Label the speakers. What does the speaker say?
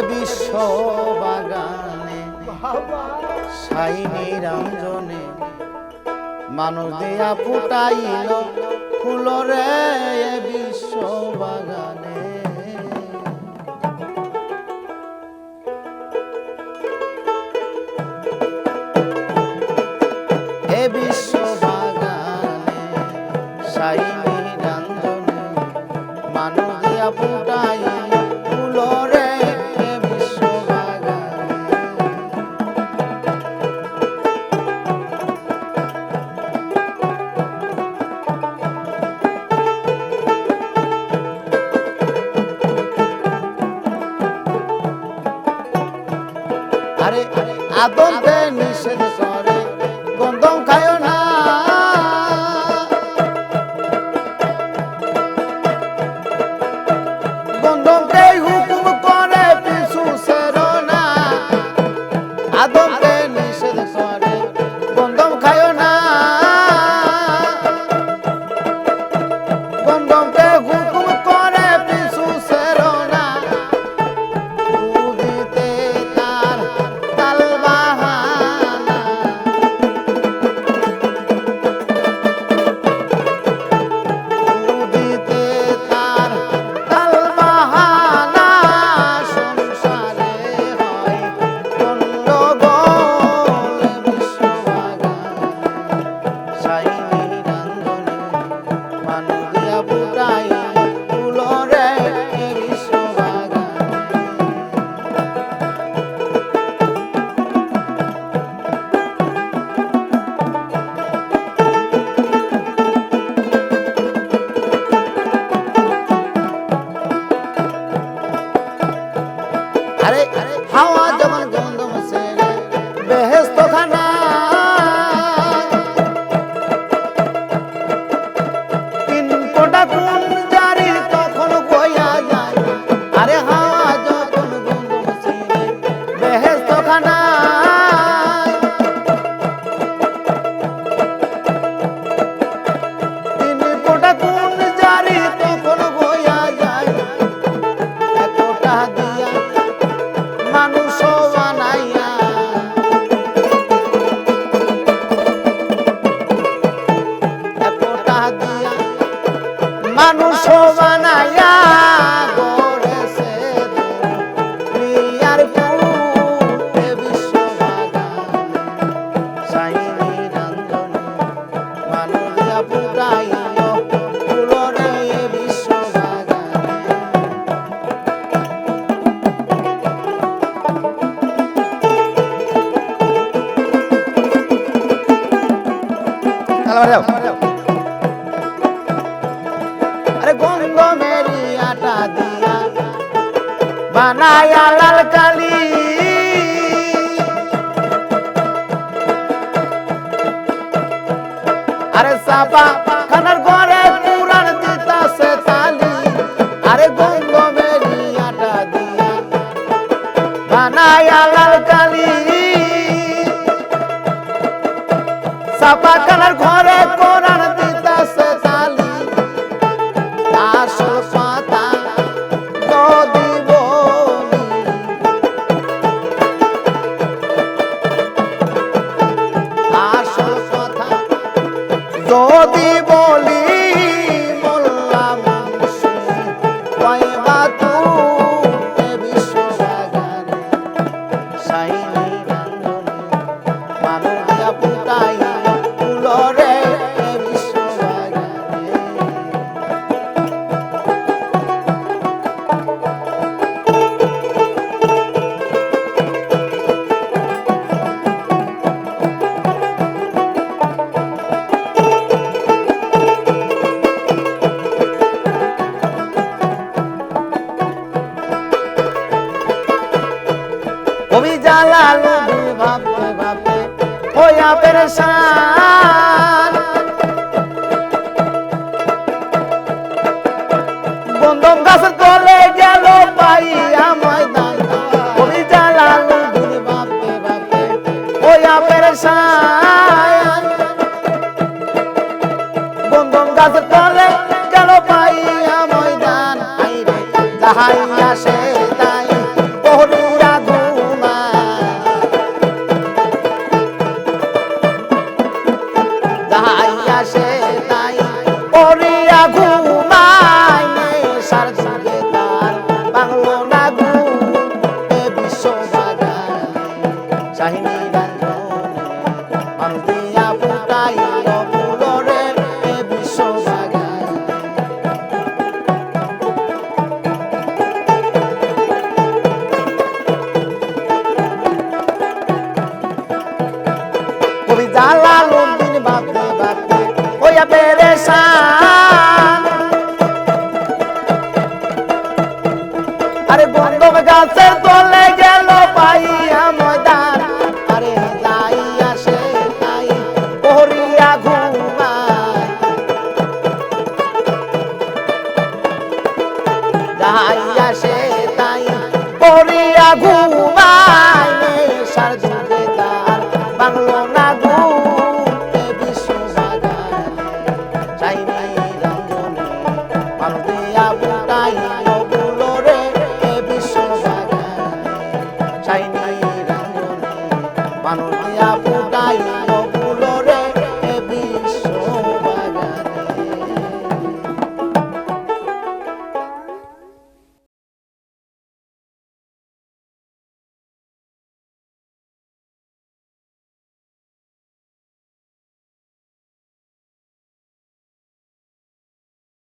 Speaker 1: বিশ্ব বাগানে সাই নিরঞ্জনে মানুষ দিয়া ফুটাইল ফুলরে বিশ্ব বাগানে। এ বিশ্ব বাগানে সাই নিরঞ্জনে মানুষ দিয়া ফুটাইল ফুলরে বিশ্ব বাগানে। আরে আদতে নিষেধ করে গন্ধম খায় না, গন্ধমকে হুকুম করে পিছু সেরো না। আদতে নিষেধ করে গন্ধম খায় না, গন্ধমকে হুকুম করে পিছু সেরো না। উদিতে তার তাল বাহানা, উদিতে তার তাল বাহানা। সংসারে হয় গন্ডগোল বিশ্ব বাগানে সাই নিরঞ্জনে মানুষ দিয়া ফুটাইল ফুলরে বিশ্ব বাগানে। আরে হাওয়া যেমন গন্ধম ছেড়ে বেহেশত খানা, তিন ফোঁটা খুন জারি তখন বইয়া যায়। আরে হাওয়া যখন গন্ধম ছেড়ে বেহেশত খানা, তিন ফোঁটা খুন জারি তখন বইয়া যায়। একটা দিয়া মানুষ বানাইয়া, একটা দিয়া মানুষ বানাইয়া গড়েছে দুনিয়ার ফুলে বিশ্ব বাগানে সাই নিরঞ্জনে মানুষ দিয়া ফুটাইল ফুলরে বিশ্ব বাগানে। আরে গন্ধমেরি আটা দিয়া বানায়া লাল কালি, আরে সাপা খানার ঘরে পুরাণ দিতাছে তালি। আরে গন্ধমেরি আটা দিয়া বানায়া লাল কালি, সাপা খানার ঘরে কোরআন দিতাছে তালি। আসল পাতা যদি বলি, আসল কথা যদি বলি, মোল্লা মুন্সি কয়বা তুই বিশ্ব বাগানে সাই নিরঞ্জনে মানুষ দিয়া ফুটাইল ফুলরে বিশ্ব বাগানে। কবি জালালউদ্দিন ভাবতে ভাবতে হইয়া পেরেশান, গন্ধম গাছের তলে গেল পাইয়া ময়দান। কবি জালালউদ্দিন ভাবতে ভাবতে হইয়া পেরেশান, গন্ধম গাছের তলে গেল পাইয়া ময়দান। আইরে যাহাই আসে তাই চাহিনি রঞ্জনে মানুষ দিয়া ফুটাইল ফুলরে এ বিশ্ব বাগানে। কবি জালালউদ্দিন ভাবতে ভাবতে হইয়া পেরেশান, আরে গন্ধক গাছের তলে গেল পাইয়া ময়দান, আরে যাইয়া সে তাই পহরিয়া ঘুমায়, যাইয়া সে তাই পহরিয়া ঘুমায়।